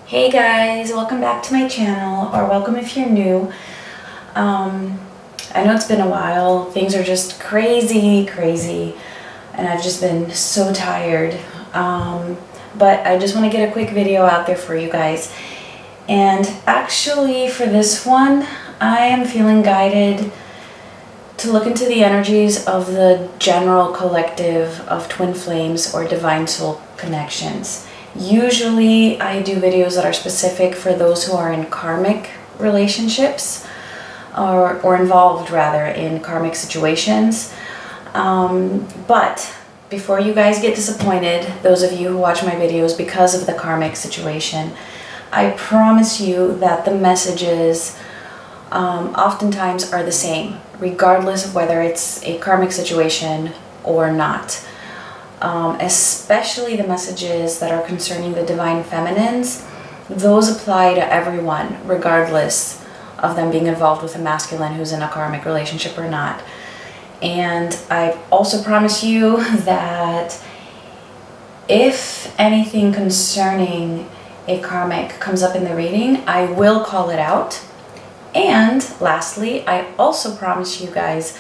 Hey guys, welcome back to my channel, or welcome if you're new. I know it's been a while. Things are just crazy, and I've just been so tired. But I just want to get a quick video out there for you guys. And actually for this one, I am feeling guided to look into the energies of the general collective of twin flames or divine soul connections. Usually I do videos that are specific for those who are in karmic relationships or involved rather in karmic situations. But before you guys get disappointed, those of you who watch my videos because of the karmic situation, I promise you that the messages oftentimes are the same, regardless of whether it's a karmic situation or not. Especially the messages that are concerning the divine feminines, those apply to everyone, regardless of them being involved with a masculine who's in a karmic relationship or not. And I also promise you that if anything concerning a karmic comes up in the reading, I will call it out. And lastly, I also promise you guys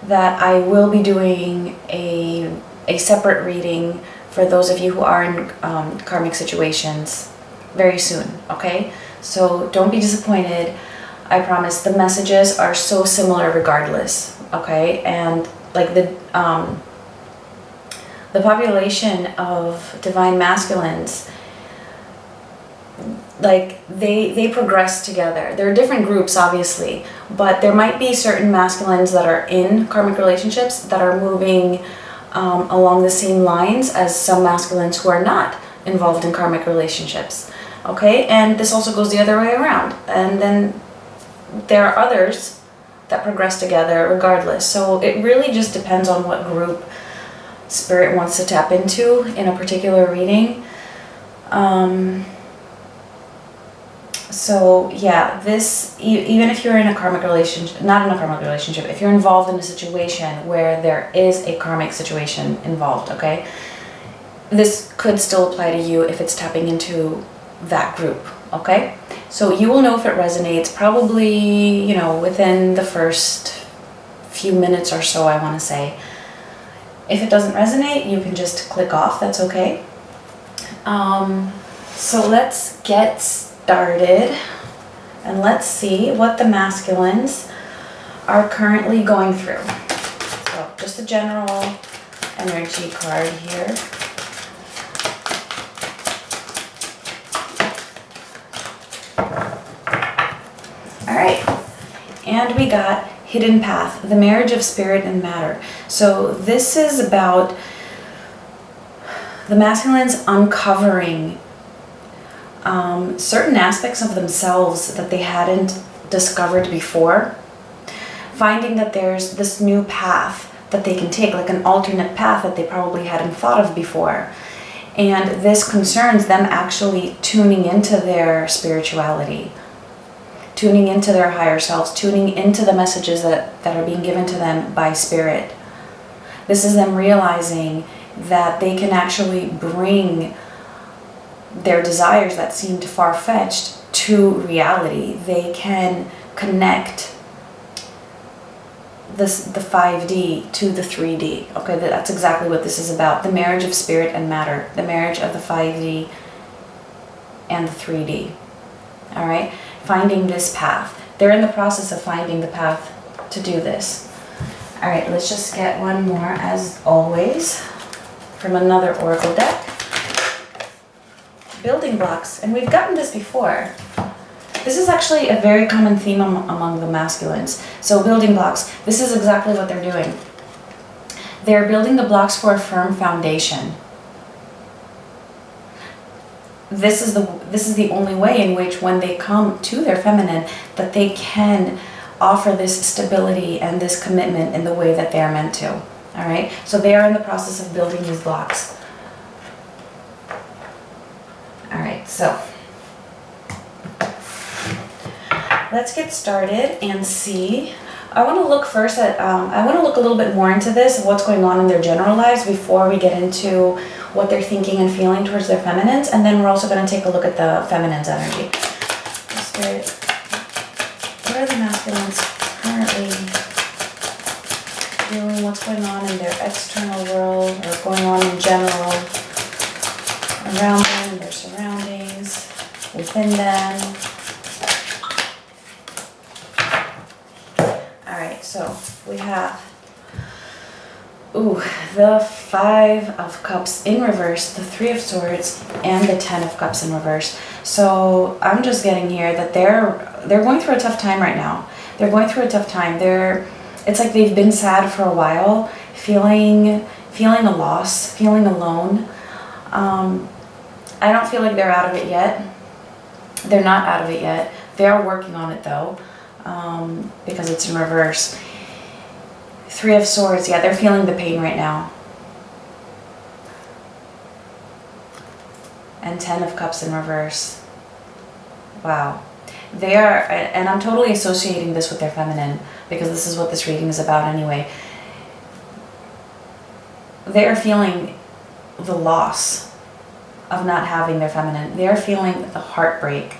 that I will be doing a separate reading for those of you who are in karmic situations very soon, okay? So don't be disappointed. I promise the messages are so similar regardless, okay? And like the population of divine masculines, like they progress together. There are different groups obviously, but there might be certain masculines that are in karmic relationships that are moving along the same lines as some masculines who are not involved in karmic relationships, okay? And this also goes the other way around. And then there are others that progress together regardless. So it really just depends on what group spirit wants to tap into in a particular reading. So yeah, this, even if you're in a karmic relationship, not in a karmic relationship, if you're involved in a situation where there is a karmic situation involved, okay, this could still apply to you if it's tapping into that group, okay? So you will know if it resonates probably, you know, within the first few minutes or so, I want to say. If it doesn't resonate, you can just click off, that's okay. So let's get started and let's see what the masculines are currently going through. So just a general energy card here. All right, and we got hidden path, the marriage of spirit and matter. So this is about the masculines uncovering certain aspects of themselves that they hadn't discovered before, finding that there's this new path that they can take, like an alternate path that they probably hadn't thought of before. And this concerns them actually tuning into their spirituality, tuning into their higher selves, tuning into the messages that are being given to them by spirit. This is them realizing that they can actually bring their desires that seemed far-fetched to reality. They can connect the 5D to the 3D. Okay, that's exactly what this is about. The marriage of spirit and matter. The marriage of the 5D and the 3D. All right, finding this path. They're in the process of finding the path to do this. All right, let's just get one more as always from another oracle deck. Building blocks, and we've gotten this before. This is actually a very common theme among the masculines. So building blocks, this is exactly what they're doing. They're building the blocks for a firm foundation. This is the only way in which when they come to their feminine that they can offer this stability and this commitment in the way that they are meant to. All right, so they are in the process of building these blocks. All right, so let's get started and see. I want to look first at, I want to look a little bit more into this, what's going on in their general lives before we get into what they're thinking and feeling towards their feminines, and then we're also going to take a look at the feminine's energy. Spirit, what are the masculines currently feeling? What's going on in their external world, or going on in general around them, in their surroundings, within them? Alright, so we have the 5 of Cups in reverse, the 3 of Swords, and the 10 of Cups in reverse. So I'm just getting here that they're going through a tough time right now. They're going through a tough time. It's like they've been sad for a while, feeling a loss, feeling alone. I don't feel like they're out of it yet. They're not out of it yet. They are working on it though, because it's in reverse. 3 of Swords, yeah, they're feeling the pain right now. And 10 of Cups in reverse. Wow. They are, and I'm totally associating this with their feminine, because this is what this reading is about anyway. They are feeling the loss of not having their feminine. They are feeling the heartbreak.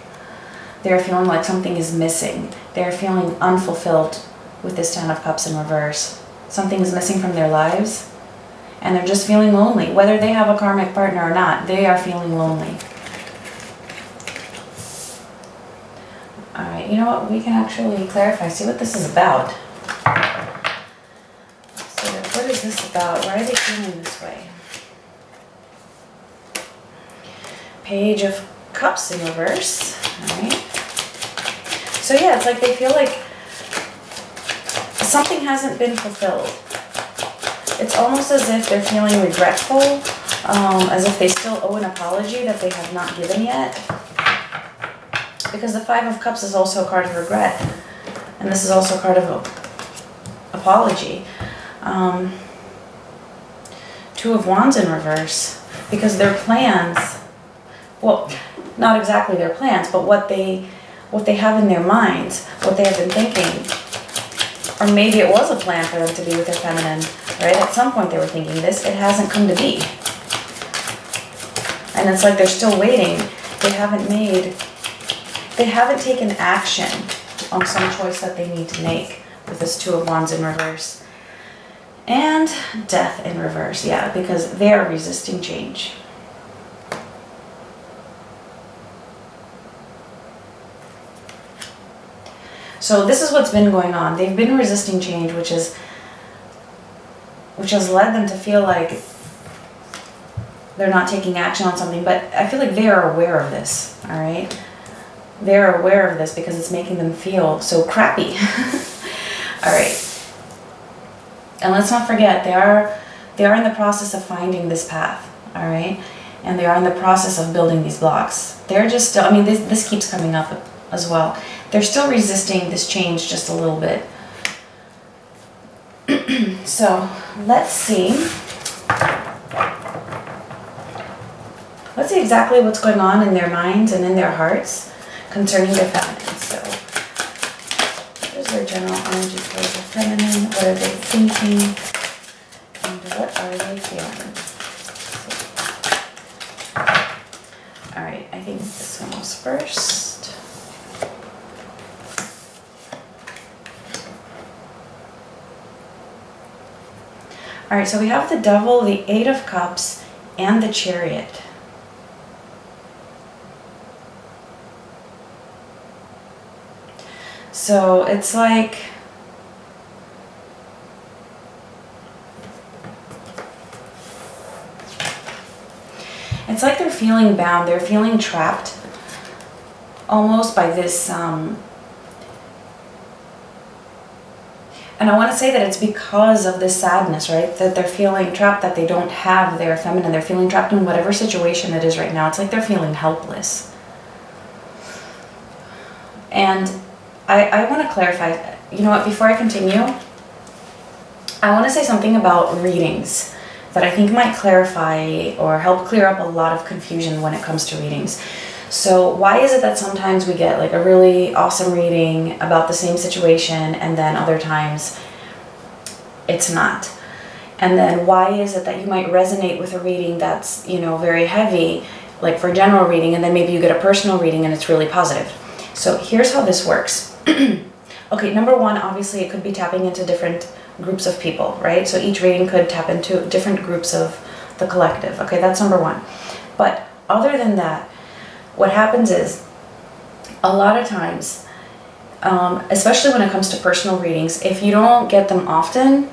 They are feeling like something is missing. They are feeling unfulfilled with this 10 of Cups in reverse. Something is missing from their lives, and they're just feeling lonely. Whether they have a karmic partner or not, they are feeling lonely. Alright, you know what? We can actually clarify, see what this is about. So what is this about? Why are they feeling this way? Page of Cups in reverse. Alright. So yeah, it's like they feel like something hasn't been fulfilled. It's almost as if they're feeling regretful, as if they still owe an apology that they have not given yet. Because the 5 of Cups is also a card of regret, and this is also a card of apology. 2 of Wands in reverse, because their plans, well, not exactly their plans, but what they have in their minds, what they have been thinking. Or maybe it was a plan for them to be with their feminine, right? At some point they were thinking this, it hasn't come to be. And it's like they're still waiting. They haven't taken action on some choice that they need to make with this 2 of Wands in reverse. And Death in reverse, yeah, because they are resisting change. So this is what's been going on. They've been resisting change, which has led them to feel like they're not taking action on something. But I feel like they are aware of this, all right? They're aware of this because it's making them feel so crappy. All right. And let's not forget, they are in the process of finding this path, all right? And they are in the process of building these blocks. They're just still, I mean, this keeps coming up as well. They're still resisting this change just a little bit. So let's see. Let's see exactly what's going on in their minds and in their hearts concerning their feminine. So what is their general energy towards the feminine? What are they thinking? And what are they feeling? Alright, I think this one was first. Alright, so we have the Devil, the 8 of Cups, and the Chariot. So it's like they're feeling bound, they're feeling trapped almost by this and I want to say that it's because of this sadness, right? That they're feeling trapped, that they don't have their feminine. They're feeling trapped in whatever situation it is right now. It's like they're feeling helpless. And I want to clarify, you know what, before I continue, I want to say something about readings that I think might clarify or help clear up a lot of confusion when it comes to readings. So why is it that sometimes we get like a really awesome reading about the same situation and then other times it's not? And then why is it that you might resonate with a reading that's, you know, very heavy, like for general reading, and then maybe you get a personal reading and it's really positive. So here's how this works. Okay, number one, obviously it could be tapping into different groups of people, right? So each reading could tap into different groups of the collective. Okay, that's number one. But other than that, what happens is a lot of times, especially when it comes to personal readings, if you don't get them often,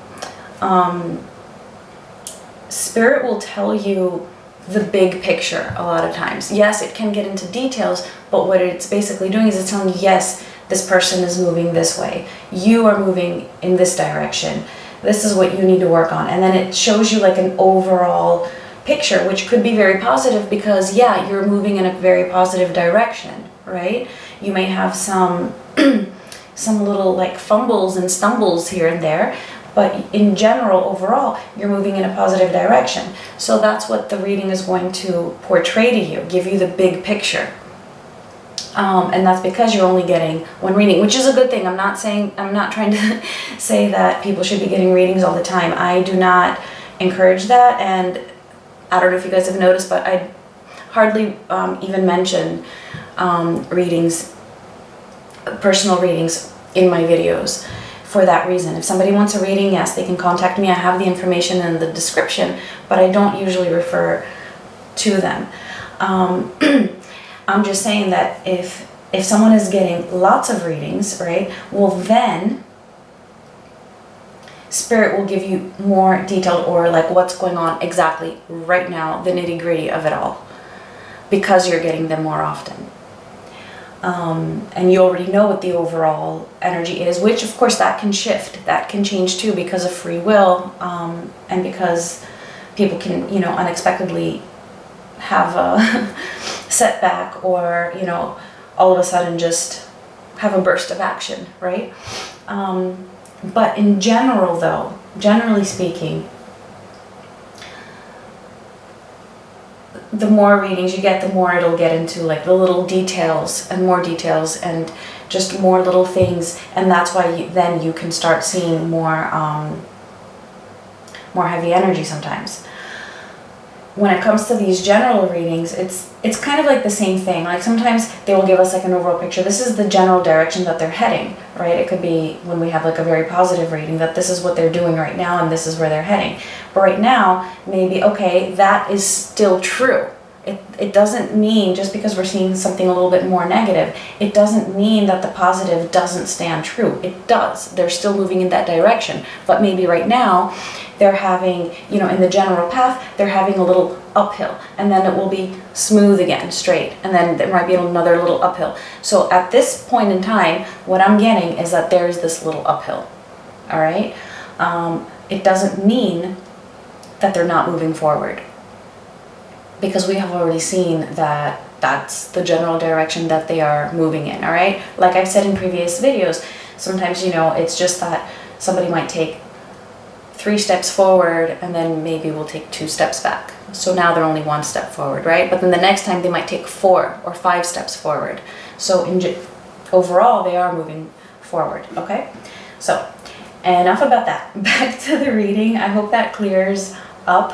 Spirit will tell you the big picture a lot of times. Yes, it can get into details, but what it's basically doing is it's telling you, yes, this person is moving this way. You are moving in this direction. This is what you need to work on. And then it shows you like an overall picture, which could be very positive because, yeah, you're moving in a very positive direction, right? You may have some little like fumbles and stumbles here and there, but in general, overall, you're moving in a positive direction. So that's what the reading is going to portray to you, give you the big picture. And that's because you're only getting one reading, which is a good thing. I'm not trying to say that people should be getting readings all the time. I do not encourage that, and I don't know if you guys have noticed, but I hardly even mention readings, personal readings in my videos for that reason. If somebody wants a reading, yes, they can contact me. I have the information in the description, but I don't usually refer to them. I'm just saying that if someone is getting lots of readings, right, well then Spirit will give you more detailed, or like what's going on exactly right now, the nitty-gritty of it all, because you're getting them more often. And you already know what the overall energy is, which of course that can shift, that can change too because of free will, and because people can, you know, unexpectedly have a setback, or, you know, all of a sudden just have a burst of action, right? But in general though, generally speaking, the more readings you get, the more it'll get into like the little details and more details and just more little things, and that's why then you can start seeing more heavy energy sometimes. When it comes to these general readings, it's kind of like the same thing. Like sometimes they will give us like an overall picture. This is the general direction that they're heading, right? It could be when we have like a very positive reading that this is what they're doing right now and this is where they're heading. But right now, maybe, okay, that is still true. It doesn't mean, just because we're seeing something a little bit more negative, it doesn't mean that the positive doesn't stand true. It does. They're still moving in that direction. But maybe right now, they're having, you know, in the general path, they're having a little uphill, and then it will be smooth again, straight, and then there might be another little uphill. So at this point in time, what I'm getting is that there's this little uphill, all right? It doesn't mean that they're not moving forward, because we have already seen that that's the general direction that they are moving in, all right? Like I've said in previous videos, sometimes, you know, it's just that somebody might take 3 steps forward and then maybe we'll take 2 steps back. So now they're only 1 step forward, right? But then the next time they might take 4 or 5 steps forward. So overall, they are moving forward, okay? So enough about that. Back to the reading. I hope that clears up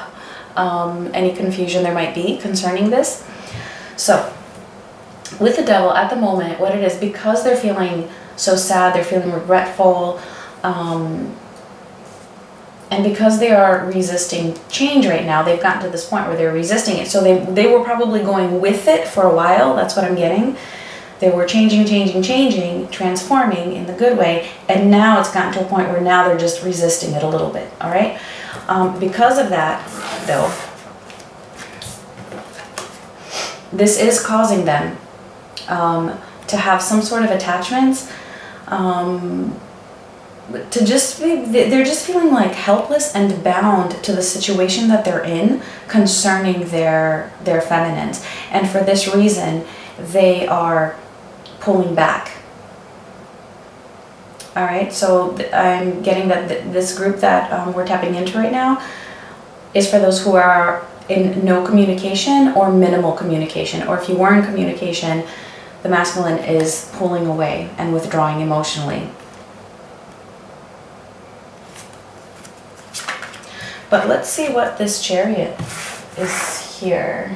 any confusion there might be concerning this. So with the devil at the moment, what it is, because they're feeling so sad, they're feeling regretful, and because they are resisting change right now, they've gotten to this point where they're resisting it. So they were probably going with it for a while. That's what I'm getting. They were changing, transforming in the good way. And now it's gotten to a point where now they're just resisting it a little bit. All right. Because of that, though, this is causing them to have some sort of attachments, to just be, they're just feeling like helpless and bound to the situation that they're in concerning their feminines, and for this reason they are pulling back. All right, so I'm getting that this group that we're tapping into right now is for those who are in no communication or minimal communication, or if you were in communication, the masculine is pulling away and withdrawing emotionally. But let's see what this Chariot is here.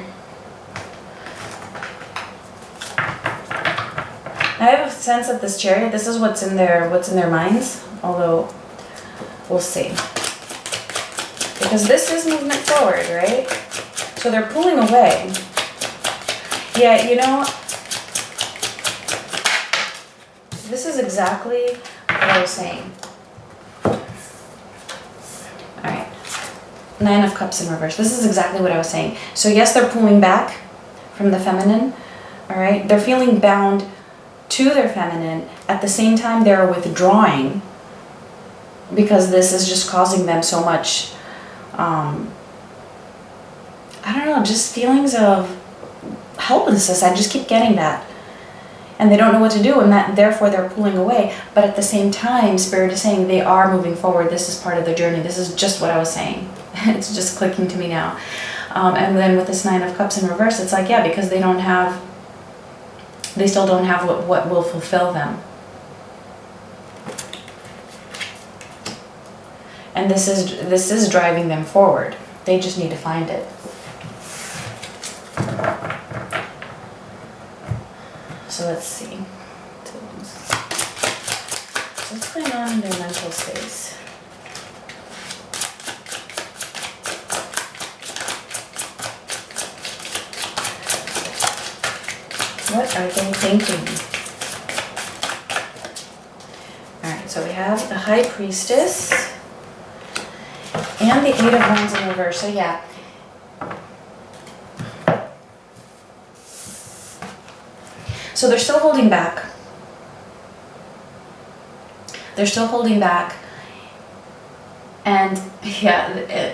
I have a sense that this Chariot, this is what's in their minds, although we'll see. Because this is movement forward, right? So they're pulling away. Yeah, you know, this is exactly what I was saying. Alright. 9 of Cups in reverse. This is exactly what I was saying. So yes, they're pulling back from the feminine. Alright. They're feeling bound to their feminine. At the same time, they're withdrawing because this is just causing them so much, I don't know, just feelings of helplessness. I just keep getting that. And they don't know what to do, and that therefore they're pulling away. But at the same time, Spirit is saying they are moving forward. This is part of their journey. This is just what I was saying. It's just clicking to me now. And then with this 9 of Cups in reverse, it's like, yeah, because they still don't have what will fulfill them. And this is driving them forward. They just need to find it. So let's see. So what's going on in their mental space? What are they thinking? Alright, so we have the High Priestess and the 8 of Wands in reverse. So yeah. So they're still holding back. They're still holding back. And yeah,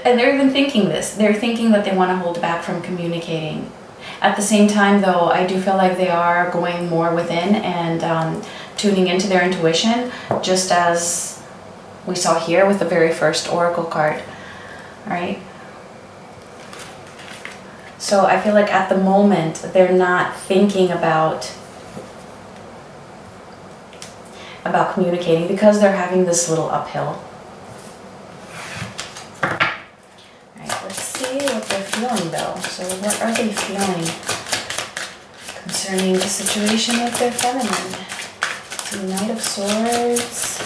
and they're even thinking this. They're thinking that they want to hold back from communicating. At the same time, though, I do feel like they are going more within and tuning into their intuition, just as we saw here with the very first Oracle card. All right. So I feel like at the moment, they're not thinking about communicating because they're having this little uphill. Alright, let's see what they're feeling though. So what are they feeling concerning the situation with their feminine? So Knight of Swords.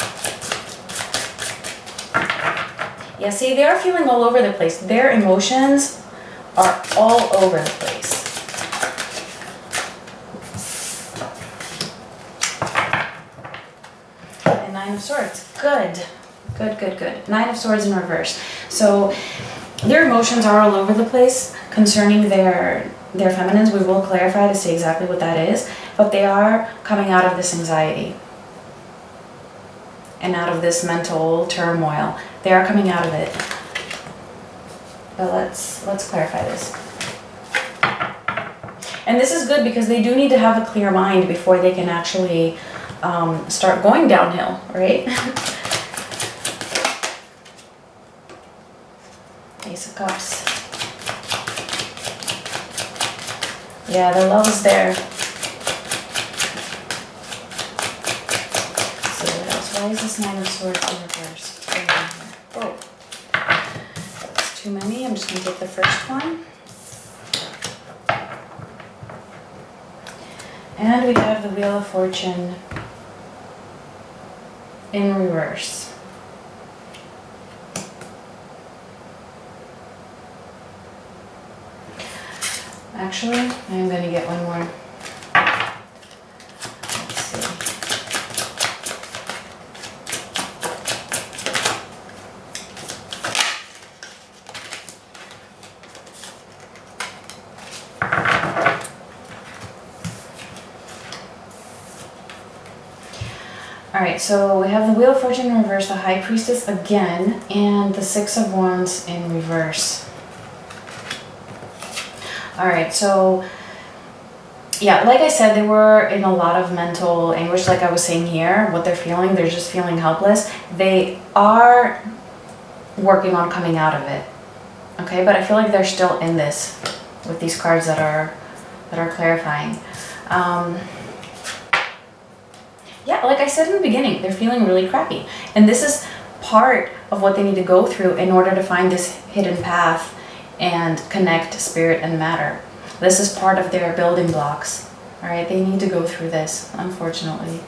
Yeah, see, they are feeling all over the place. Their emotions are all over the place. Nine of Swords. Good. Good, good, good. 9 of Swords in reverse. So their emotions are all over the place concerning their feminines. We will clarify to see exactly what that is. But they are coming out of this anxiety and out of this mental turmoil. They are coming out of it. But let's clarify this. And this is good because they do need to have a clear mind before they can actually start going downhill, right? Ace of Cups. Yeah, the love is there. Let's see what else. Why is this 9 of Swords in reverse? Oh, that's too many. I'm just going to take the first one. And we have the Wheel of Fortune in reverse. Actually, I'm going to get one more. Let's see. Alright, so we have the Wheel of Fortune in reverse, the High Priestess again, and the 6 of Wands in reverse. Alright, so yeah, like I said, they were in a lot of mental anguish, like I was saying here, what they're feeling, they're just feeling helpless. They are working on coming out of it, okay, but I feel like they're still in this with these cards that are clarifying. Yeah, like I said in the beginning, they're feeling really crappy. And this is part of what they need to go through in order to find this hidden path and connect spirit and matter. This is part of their building blocks. All right, they need to go through this, unfortunately.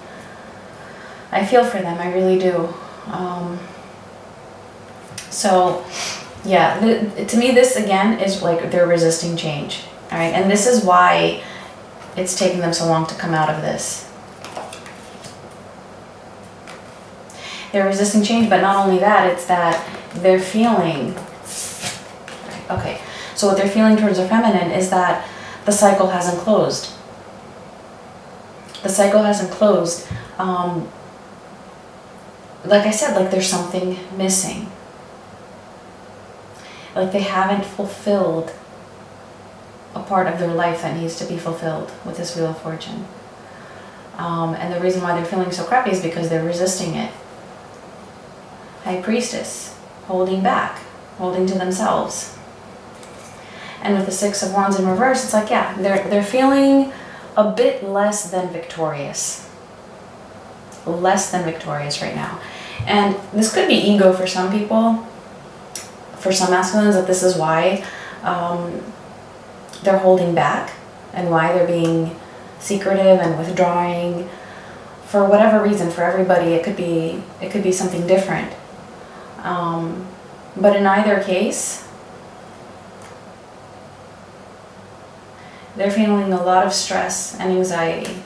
I feel for them, I really do. So, yeah, to me this again is like they're resisting change. All right, and this is why it's taking them so long to come out of this. They're resisting change, but not only that, it's that they're feeling, okay, so what they're feeling towards their feminine is that the cycle hasn't closed. The cycle hasn't closed. Like I said, like there's something missing. Like they haven't fulfilled a part of their life that needs to be fulfilled with this Wheel of Fortune. And the reason why they're feeling so crappy is because they're resisting it. High Priestess, holding back, holding to themselves. And with the Six of Wands in reverse, it's like, yeah, they're feeling a bit less than victorious. Less than victorious right now. And this could be ego for some people, for some masculines, that this is why they're holding back and why they're being secretive and withdrawing. For whatever reason, for everybody, it could be something different. But in either case, they're feeling a lot of stress and anxiety.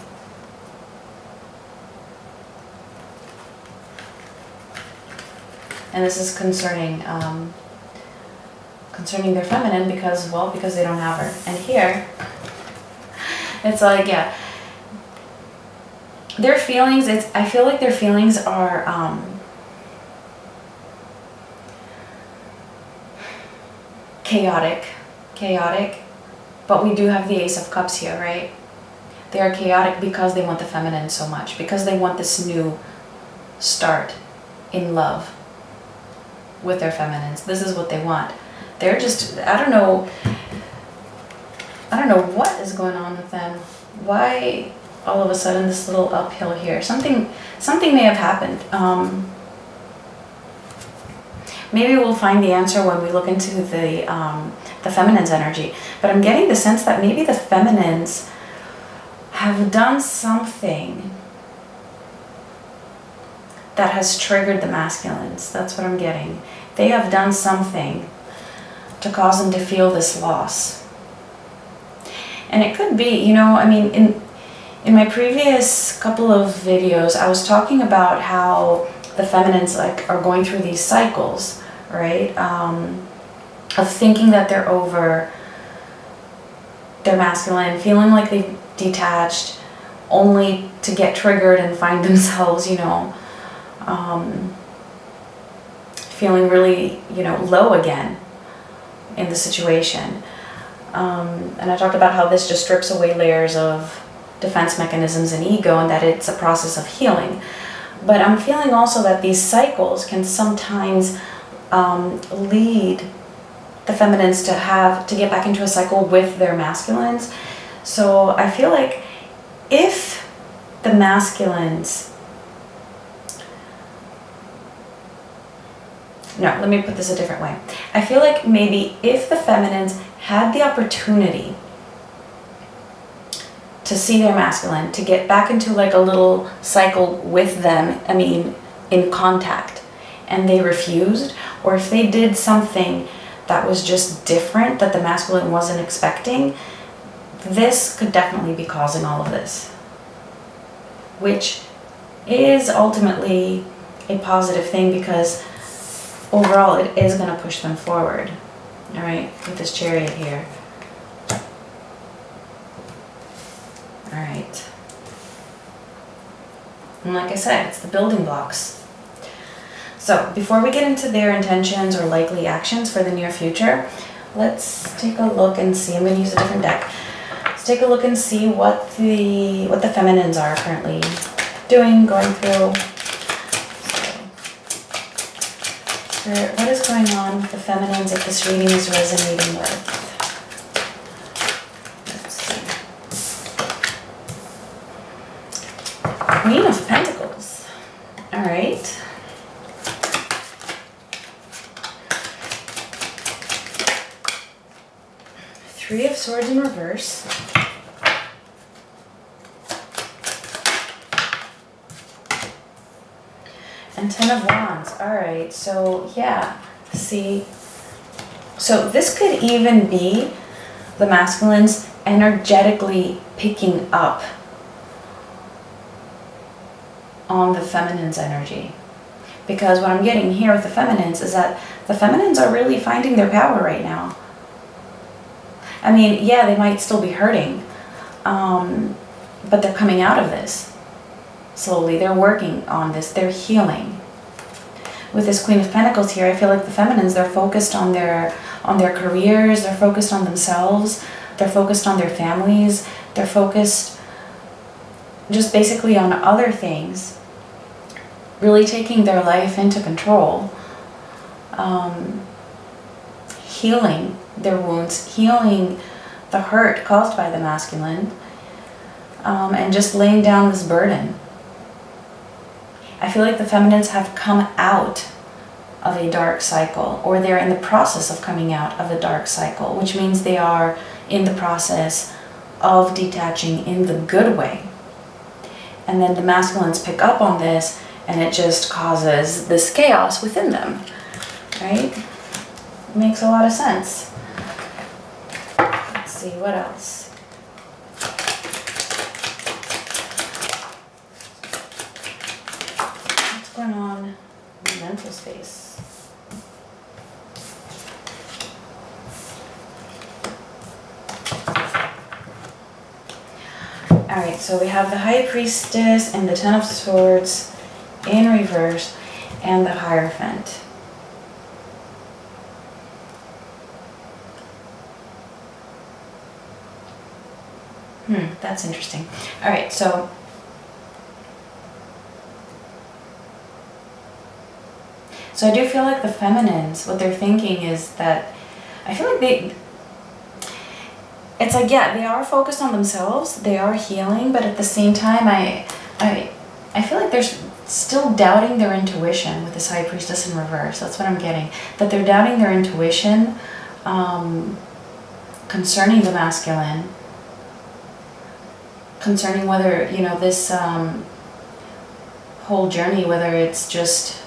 And this is concerning their feminine because they don't have her. And here, it's like, yeah, their feelings, I feel like their feelings are chaotic, but we do have the Ace of Cups here, right? They are chaotic because they want the feminine so much, because they want this new start in love with their feminines. This is what they want. They're just, I don't know what is going on with them. Why all of a sudden this little uphill here? Something may have happened. Maybe we'll find the answer when we look into the feminine's energy. But I'm getting the sense that maybe the feminines have done something that has triggered the masculines. That's what I'm getting. They have done something to cause them to feel this loss. And it could be, you know, I mean, in my previous couple of videos, I was talking about how the feminines like are going through these cycles, right? Of thinking that they're over their masculine, feeling like they've detached, only to get triggered and find themselves, you know, feeling really, you know, low again in the situation. And I talked about how this just strips away layers of defense mechanisms and ego, and that it's a process of healing. But I'm feeling also that these cycles can sometimes lead the feminines to get back into a cycle with their masculines. So I feel like if the masculines, no, let me put this a different way. I feel like maybe if the feminines had the opportunity to see their masculine, to get back into like a little cycle with them, I mean, in contact, and they refused, or if they did something that was just different that the masculine wasn't expecting, this could definitely be causing all of this, which is ultimately a positive thing because overall it is going to push them forward. All right, with this Chariot here. All right. And like I said, it's the building blocks. So before we get into their intentions or likely actions for the near future, let's take a look and see. I'm going to use a different deck. Let's take a look and see what the feminines are currently doing, going through. So, what is going on with the feminines that this reading is resonating with? Let's see. Queen of Pentacles. All right. reverse. And 10 of Wands. All right, so yeah, see. So this could even be the masculines energetically picking up on the feminine's energy. Because what I'm getting here with the feminines is that the feminines are really finding their power right now. I mean, yeah, they might still be hurting, but they're coming out of this slowly. They're working on this. They're healing. With this Queen of Pentacles here, I feel like the feminines, they're focused on their careers. They're focused on themselves. They're focused on their families. They're focused just basically on other things. Really taking their life into control. Healing their wounds, healing the hurt caused by the masculine, and just laying down this burden. I feel like the feminines have come out of a dark cycle, or they're in the process of coming out of a dark cycle, which means they are in the process of detaching in the good way. And then the masculines pick up on this, and it just causes this chaos within them, right? It makes a lot of sense. Let's see, what else? What's going on in the mental space? Alright, so we have the High Priestess and the Ten of Swords in reverse, and the Hierophant. That's interesting. All right, so I do feel like the feminines, what they're thinking is that, I feel like it's like, yeah, they are focused on themselves, they are healing, but at the same time, I feel like they're still doubting their intuition with this High Priestess in reverse. That's what I'm getting. That they're doubting their intuition concerning the masculine, concerning whether, you know, this whole journey, whether it's just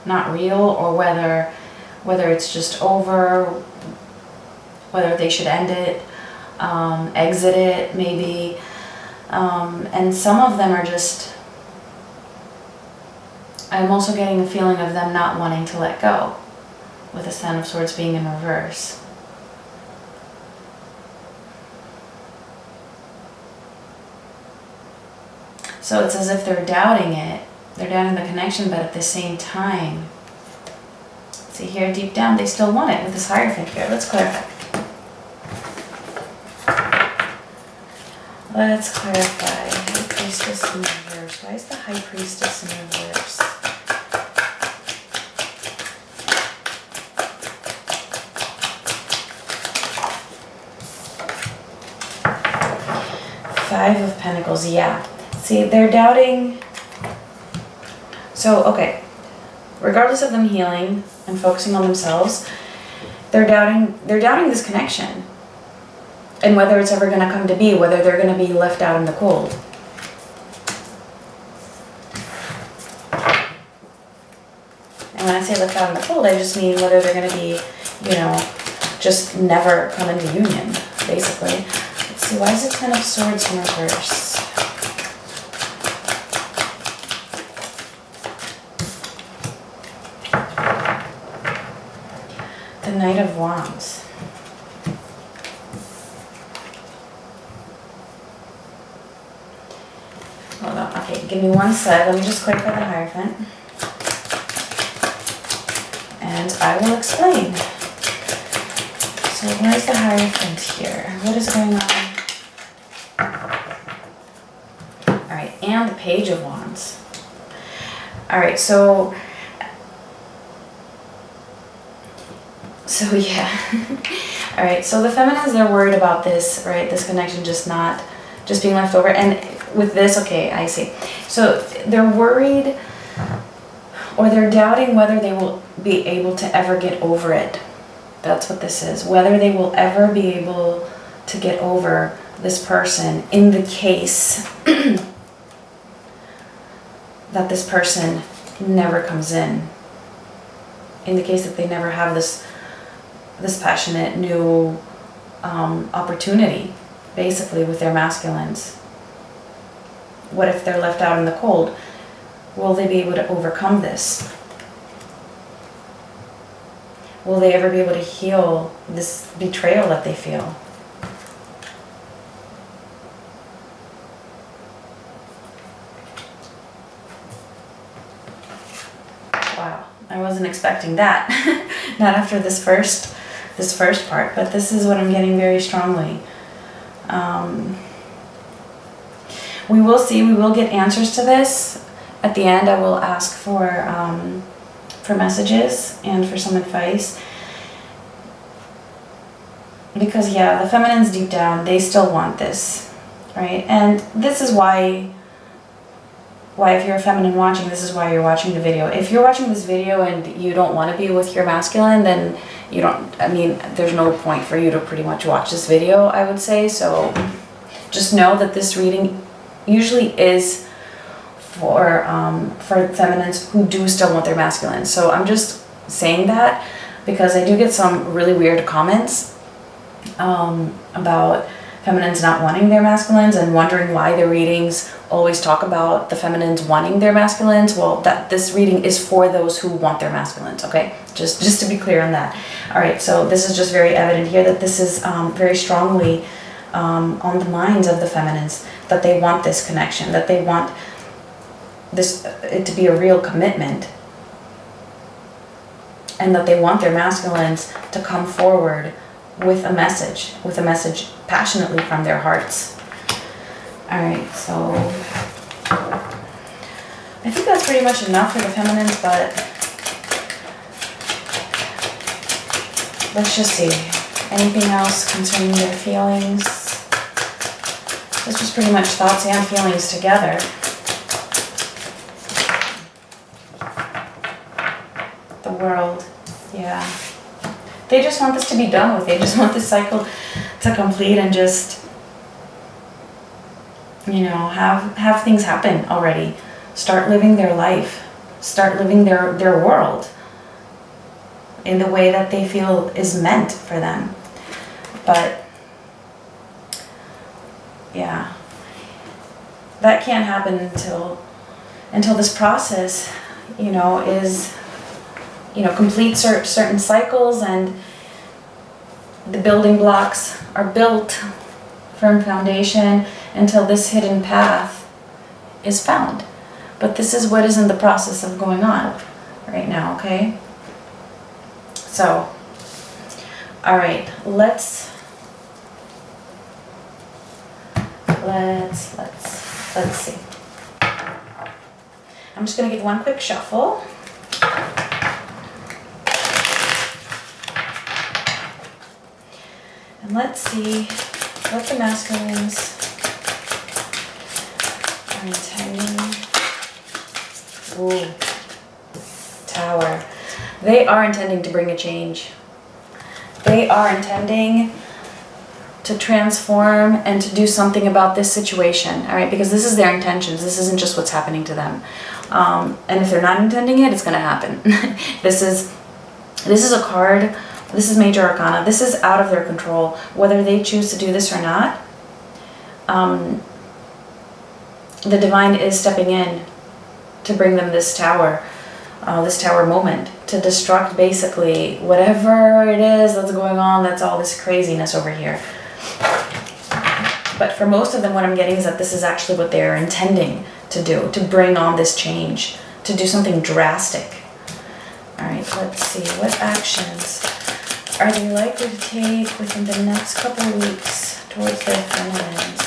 not real, or whether it's just over, whether they should end it, exit it, maybe. And some of them are just, I'm also getting a feeling of them not wanting to let go, with the Ten of Swords being in reverse. So it's as if they're doubting it, they're doubting the connection, but at the same time, see here deep down, they still want it with this Hierophant here. Let's clarify. Let's clarify. High Priestess in reverse. Why is the High Priestess in reverse? Five of Pentacles, yeah. See, they're doubting. So, okay. Regardless of them healing and focusing on themselves, they're doubting this connection. And whether it's ever going to come to be, whether they're going to be left out in the cold. And when I say left out in the cold, I just mean whether they're going to be, you know, just never come into union, basically. Let's see, why is it Ten of Swords in reverse? The Knight of Wands. Hold on. Okay, give me one sec. Let me just clarify the Hierophant. And I will explain. So where's the Hierophant here? What is going on? Alright, and the Page of Wands. Alright, so yeah. Alright, so the feminines, they're worried about this, right? This connection just being left over. And with this, okay, I see. So they're worried, or they're doubting whether they will be able to ever get over it. That's what this is. Whether they will ever be able to get over this person in the case that this person never comes in. In the case that they never have this passionate new opportunity, basically, with their masculines. What if they're left out in the cold? Will they be able to overcome this? Will they ever be able to heal this betrayal that they feel? Wow, I wasn't expecting that. Not after this first part, but this is what I'm getting very strongly. We will see, we will get answers to this. At the end, I will ask for messages and for some advice. Because yeah, the feminines deep down, they still want this, right? And this is why if you're a feminine watching, this is why you're watching the video. If you're watching this video and you don't want to be with your masculine, then you don't, I mean, there's no point for you to pretty much watch this video, I would say. So just know that this reading usually is for feminines who do still want their masculine. So I'm just saying that because I do get some really weird comments about feminines not wanting their masculines and wondering why their readings always talk about the feminines wanting their masculines. Well, this reading is for those who want their masculines, okay? Just to be clear on that. All right, so this is just very evident here that this is very strongly on the minds of the feminines, that they want this connection, that they want it to be a real commitment, and that they want their masculines to come forward with a message passionately from their hearts. All right, so I think that's pretty much enough for the feminines, but let's just see. Anything else concerning their feelings? This was pretty much thoughts and feelings together. The world, yeah. They just want this to be done with. They just want this cycle to complete and just, you know, have things happen already. Start living their life. Start living their world in the way that they feel is meant for them. But yeah, that can't happen until this process, you know, is, you know, complete certain cycles and the building blocks are built, firm foundation, until this hidden path is found. But this is what is in the process of going on right now, okay? So, all right, let's see. I'm just gonna give one quick shuffle. And let's see what the masculines are intending. Ooh, Tower. They are intending to bring a change. They are intending to transform and to do something about this situation, all right? Because this is their intentions. This isn't just what's happening to them. And if they're not intending it, it's going to happen. This is a card. This is Major Arcana. This is out of their control, whether they choose to do this or not. The divine is stepping in to bring them this tower moment, to destruct basically whatever it is that's going on, that's all this craziness over here. But for most of them, what I'm getting is that this is actually what they're intending to do, to bring on this change, to do something drastic. All right, let's see, what actions are they likely to take within the next couple of weeks towards their feminines?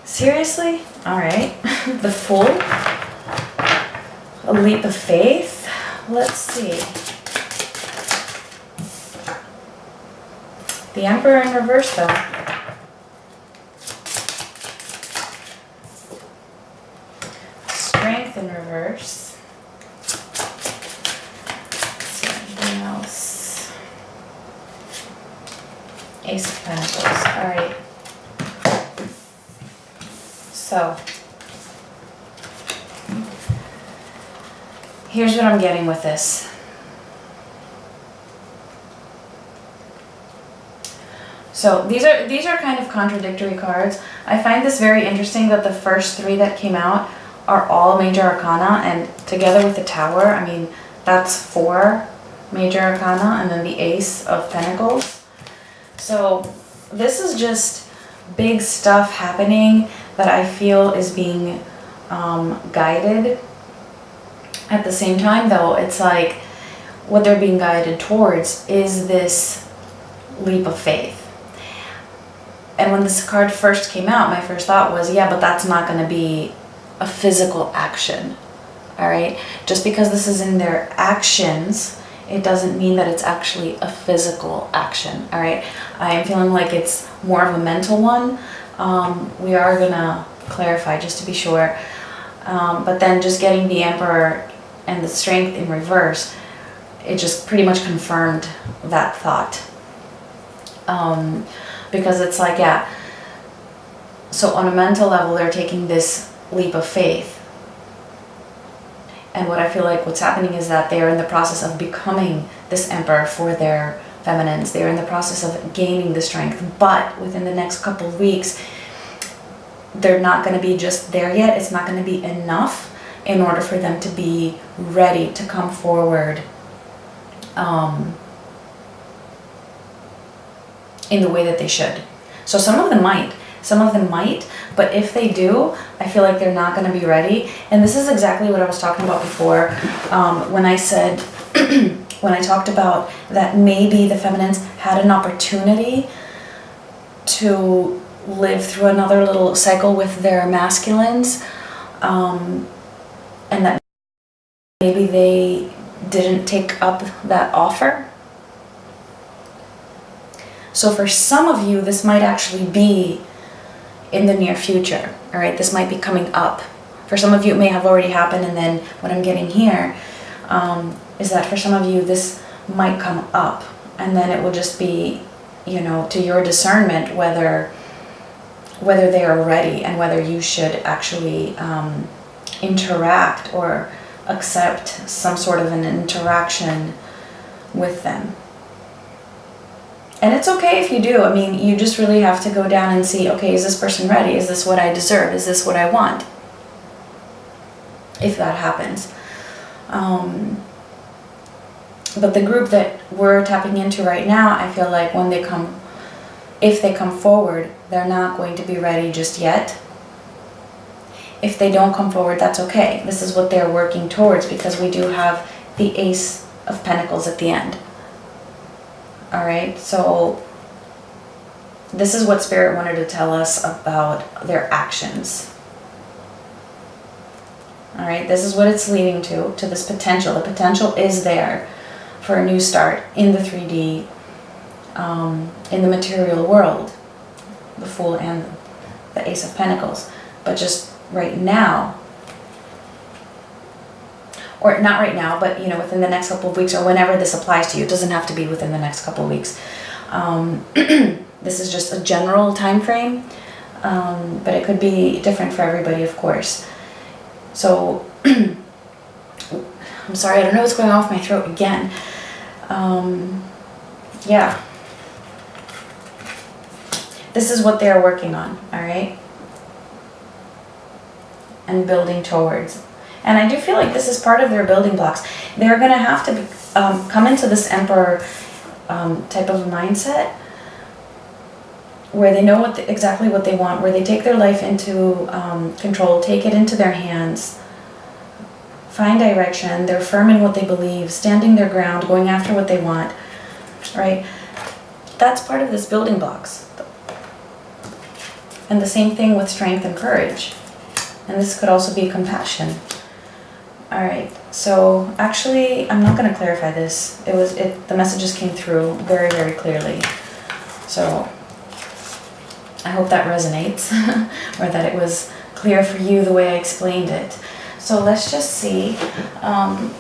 Seriously? All right. The Fool. A leap of faith. Let's see. The Emperor in reverse, though. reverse. Let's see anything else. Ace of Pentacles. All right. So, here's what I'm getting with this. So these are kind of contradictory cards. I find this very interesting that the first three that came out are all major arcana, and together with the Tower, I mean, that's 4 major arcana, and then the Ace of Pentacles. So this is just big stuff happening that I feel is being guided. At the same time, though, it's like what they're being guided towards is this leap of faith. And when this card first came out, my first thought was, yeah, but that's not going to be a physical action. All right? Just because this is in their actions, it doesn't mean that it's actually a physical action. All right? I am feeling like it's more of a mental one. We are going to clarify just to be sure. But then just getting the Emperor and the Strength in reverse, it just pretty much confirmed that thought. Because it's like, yeah, so on a mental level, they're taking this leap of faith. And what I feel like what's happening is that they're in the process of becoming this Emperor for their feminines. They're in the process of gaining the strength. But within the next couple of weeks, they're not going to be just there yet. It's not going to be enough in order for them to be ready to come forward in the way that they should. So some of them might, but if they do, I feel like they're not going to be ready. And this is exactly what I was talking about before, when I said, when I talked about that maybe the feminines had an opportunity to live through another little cycle with their masculines, and that maybe they didn't take up that offer. So for some of you, this might actually be in the near future, all right? This might be coming up. For some of you, it may have already happened, and then what I'm getting here is that for some of you, this might come up, and then it will just be, you know, to your discernment whether they are ready and whether you should actually interact or accept some sort of an interaction with them. And it's okay if you do. I mean, you just really have to go down and see, okay, is this person ready? Is this what I deserve? Is this what I want? If that happens. But the group that we're tapping into right now, I feel like when they come, if they come forward, they're not going to be ready just yet. If they don't come forward, that's okay. This is what they're working towards, because we do have the Ace of Pentacles at the end. All right, so this is what Spirit wanted to tell us about their actions. All right, this is what it's leading to this potential. The potential is there for a new start in the 3D, in the material world, the Fool and the Ace of Pentacles. But just right now, or not right now, but you know, within the next couple of weeks, or whenever this applies to you. It doesn't have to be within the next couple of weeks. This is just a general time frame, but it could be different for everybody, of course. So, I'm sorry, I don't know what's going on with my throat again. Yeah. This is what they're working on, all right? And building towards. And I do feel like this is part of their building blocks. They're going to have to come into this Emperor type of mindset where they know exactly what they want, where they take their life into control, take it into their hands, find direction, they're firm in what they believe, standing their ground, going after what they want, right? That's part of this building blocks. And the same thing with strength and courage. And this could also be compassion. All right, so actually, I'm not going to clarify this. The messages came through very, very clearly. So I hope that resonates, or that it was clear for you the way I explained it. So let's just see. I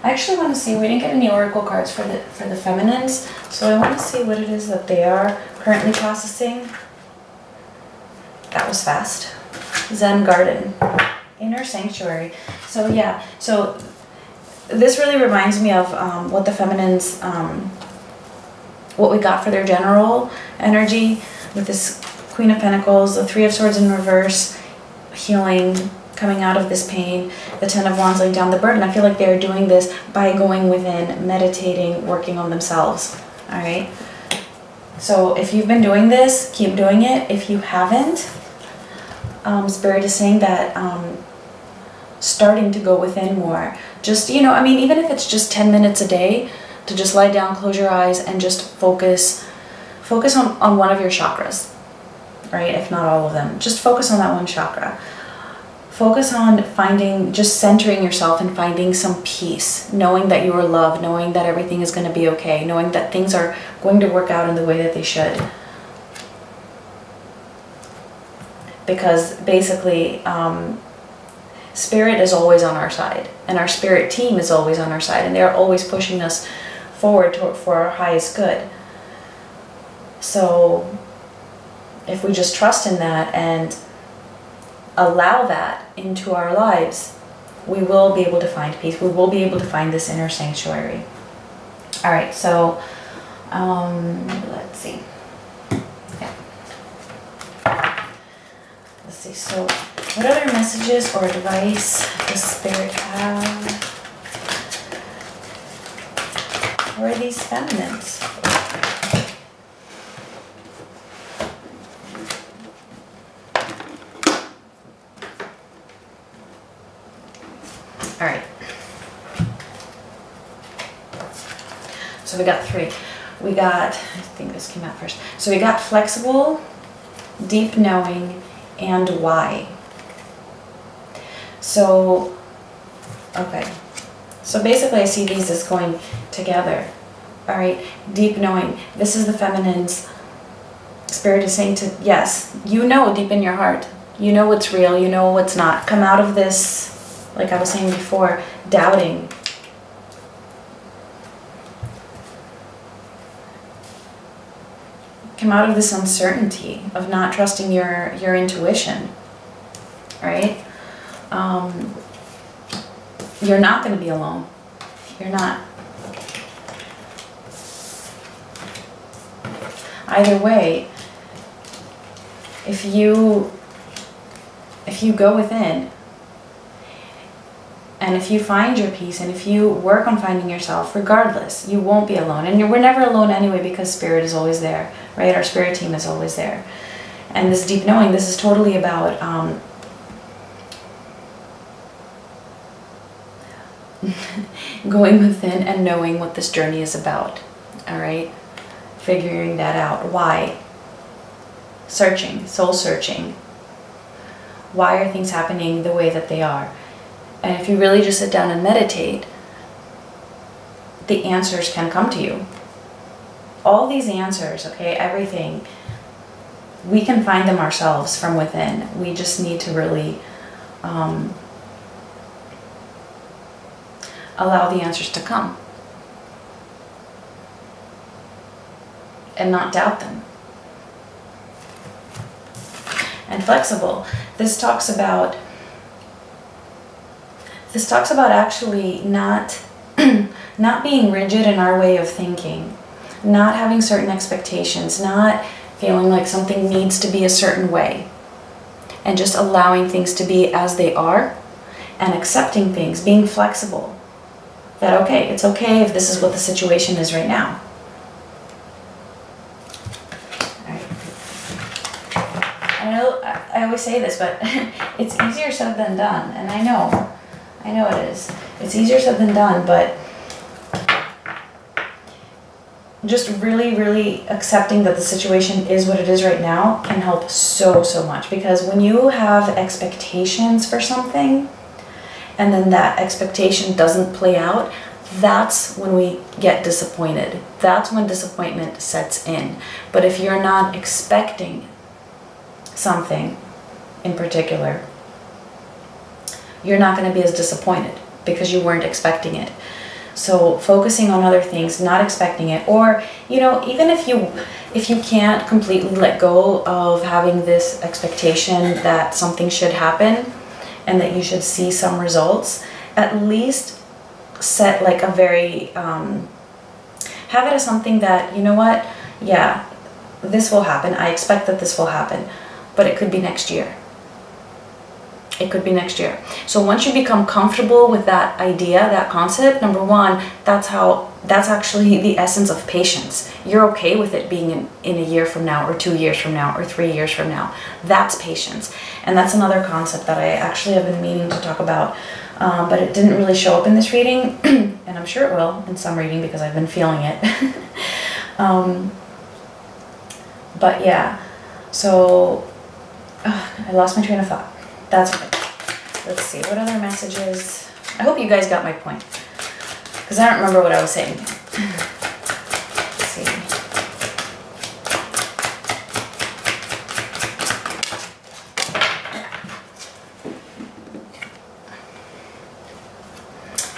actually want to see, we didn't get any oracle cards for the feminines, so I want to see what it is that they are currently processing. That was fast. Zen garden, inner sanctuary. So yeah, so this really reminds me of what the feminines, what we got for their general energy with this Queen of Pentacles, the Three of Swords in reverse, healing, coming out of this pain, the Ten of Wands laying down the burden. I feel like they're doing this by going within, meditating, working on themselves. All right. So if you've been doing this, keep doing it. If you haven't, Spirit is saying that starting to go within more. Just, you know, I mean, even if it's just 10 minutes a day, to just lie down, close your eyes, and just focus on one of your chakras, right? If not all of them. Just focus on that one chakra. Focus on finding, just centering yourself and finding some peace, knowing that you are loved, knowing that everything is going to be okay, knowing that things are going to work out in the way that they should. Because basically, Spirit is always on our side, and our spirit team is always on our side, and they're always pushing us forward for our highest good. So if we just trust in that and allow that into our lives, we will be able to find peace. We will be able to find this inner sanctuary. All right, so let's see. Yeah. Let's see. So, what other messages or advice does Spirit have for these feminines? All right. So we got three. We got, I think this came out first. So we got flexible, deep knowing, and why. So, okay. So basically I see these as going together. All right. Deep knowing. This is the feminine's. Spirit is saying to, yes, you know deep in your heart. You know what's real. You know what's not. Come out of this, like I was saying before, doubting. Come out of this uncertainty of not trusting your intuition, right? You're not going to be alone. You're not. Either way, if you go within, and if you find your peace, and if you work on finding yourself, regardless, you won't be alone. And we're never alone anyway, because Spirit is always there, right? Our spirit team is always there. And this deep knowing, this is totally about going within and knowing what this journey is about, all right? Figuring that out. Why? Searching, soul searching. Why are things happening the way that they are? And if you really just sit down and meditate, the answers can come to you. All these answers, okay, everything, we can find them ourselves from within. We just need to really allow the answers to come. And not doubt them. And flexible. This talks about actually not being rigid in our way of thinking, not having certain expectations, not feeling like something needs to be a certain way, and just allowing things to be as they are and accepting things, being flexible. That, okay, it's okay if this is what the situation is right now. All right. I know I always say this, but it's easier said than done, and I know it is. It's easier said than done, but just really, really accepting that the situation is what it is right now can help so, so much. Because when you have expectations for something, and then that expectation doesn't play out, that's when we get disappointed. That's when disappointment sets in. But if you're not expecting something in particular, you're not going to be as disappointed because you weren't expecting it. So focusing on other things, not expecting it, or, you know, even if you can't completely let go of having this expectation that something should happen and that you should see some results, at least set like a very, have it as something that, you know what, yeah, this will happen. I expect that this will happen, but it could be next year. It could be next year. So once you become comfortable with that idea, that concept, number one, that's actually the essence of patience. You're okay with it being in a year from now, or 2 years from now, or 3 years from now. That's patience. And that's another concept that I actually have been meaning to talk about, but it didn't really show up in this reading, and I'm sure it will in some reading because I've been feeling it. But yeah, so I lost my train of thought. That's okay. Let's see, what other messages? I hope you guys got my point, because I don't remember what I was saying. Let's see.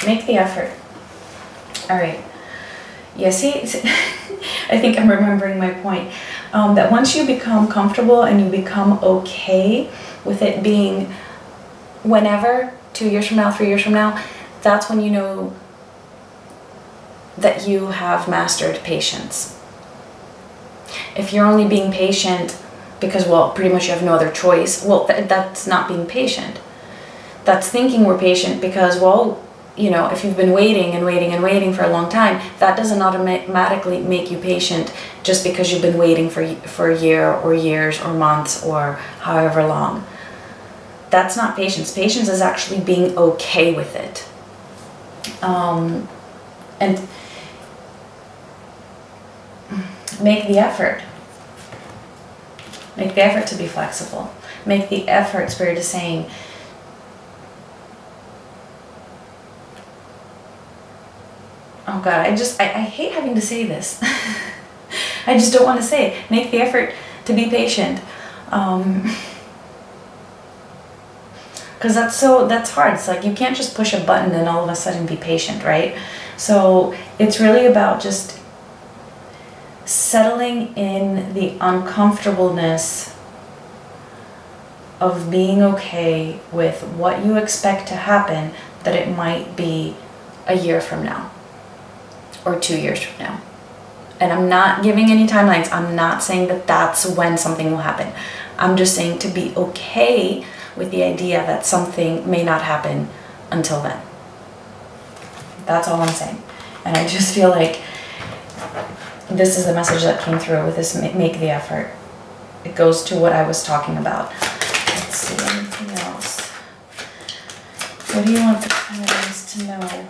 Make the effort. All right. Yeah, see, I think I'm remembering my point. That once you become comfortable and you become okay with it being whenever, 2 years from now, 3 years from now, that's when you know that you have mastered patience. If you're only being patient because, well, pretty much you have no other choice, well, that's not being patient. That's thinking we're patient because, well, you know, if you've been waiting and waiting and waiting for a long time, that doesn't automatically make you patient just because you've been waiting for a year or years or months or however long. That's not patience. Patience is actually being okay with it. And make the effort. Make the effort to be flexible. Make the effort, Spirit is saying, oh God, I hate having to say this. I just don't want to say it. Make the effort to be patient. Because that's hard. It's like you can't just push a button and all of a sudden be patient, right? So it's really about just settling in the uncomfortableness of being okay with what you expect to happen, that it might be a year from now or 2 years from now. And I'm not giving any timelines. I'm not saying that that's when something will happen. I'm just saying to be okay with the idea that something may not happen until then. That's all I'm saying. And I just feel like this is the message that came through with this make the effort. It goes to what I was talking about. Let's see, anything else? What do you want the planets to know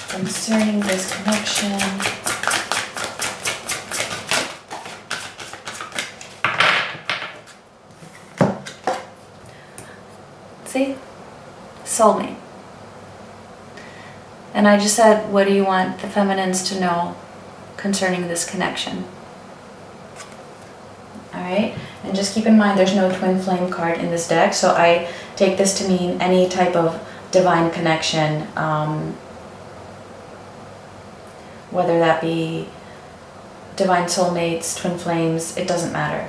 concerning this connection? See? Soulmate. And I just said, what do you want the feminines to know concerning this connection? Alright? And just keep in mind there's no twin flame card in this deck, so I take this to mean any type of divine connection, whether that be divine soulmates, twin flames, it doesn't matter.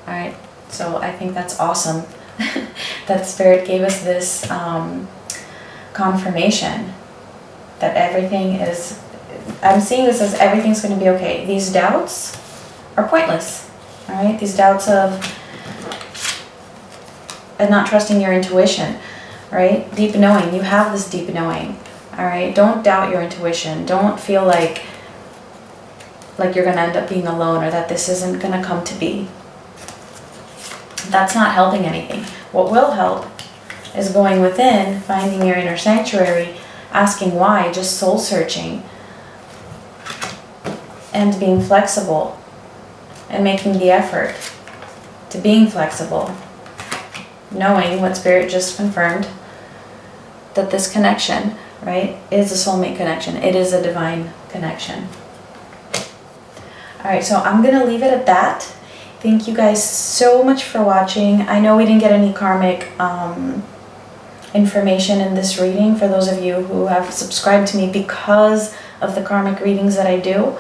Alright? So I think that's awesome that Spirit gave us this confirmation that everything is, I'm seeing this as everything's going to be okay. These doubts are pointless, all right? These doubts of not trusting your intuition, right? Deep knowing, you have this deep knowing, all right? Don't doubt your intuition. Don't feel like you're going to end up being alone or that this isn't going to come to be. That's not helping anything. What will help is going within, finding your inner sanctuary, asking why, just soul searching, and being flexible, and making the effort to being flexible, knowing what Spirit just confirmed, that this connection, right, is a soulmate connection. It is a divine connection. All right, so I'm going to leave it at that. Thank you guys so much for watching. I know we didn't get any karmic information in this reading for those of you who have subscribed to me because of the karmic readings that I do.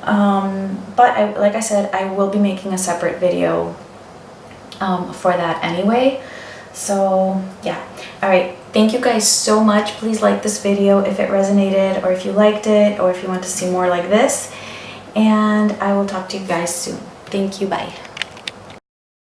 But like I said, I will be making a separate video for that anyway. So yeah. Alright, thank you guys so much. Please like this video if it resonated, or if you liked it, or if you want to see more like this. And I will talk to you guys soon. Thank you, bye.